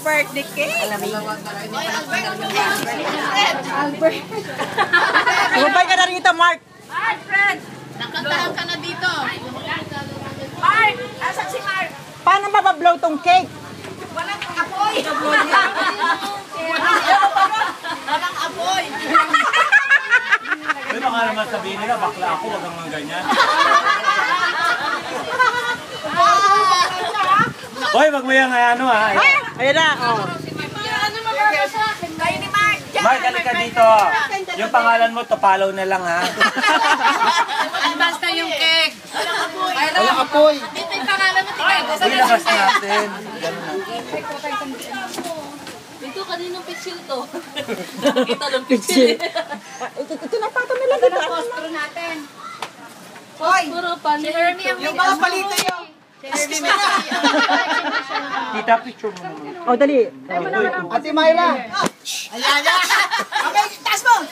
birthday cake. Albert. Sumpay ka na rito, Mark. Mark, friend. Nakantahan ka na dito. Mark, asan si Mark? Paano mabablow tong cake? Walang apoy. Walang apoy. Pero baka naman sabihin nila, bakla ako, wag kang mga ganyan. Hoy, wag mo yung ano ha. Ayun na, oh. Kayo ni Mark. Mark, halika dito. Yung pangalan mo, Topalaw na lang ha. Advance na yung cake. Walang apoy. Dito yung pangalan mo, tingay. Ilabas natin. Dito kaninong pitsil to. Nakita ng pitsil. Ito na pato nila dito. Postro natin. Hoy! Puro panin. Yung mga palito yung. Tita, picture mo naman. Oh, dali. Ate Myra. Ayan na! Okay, taas mo.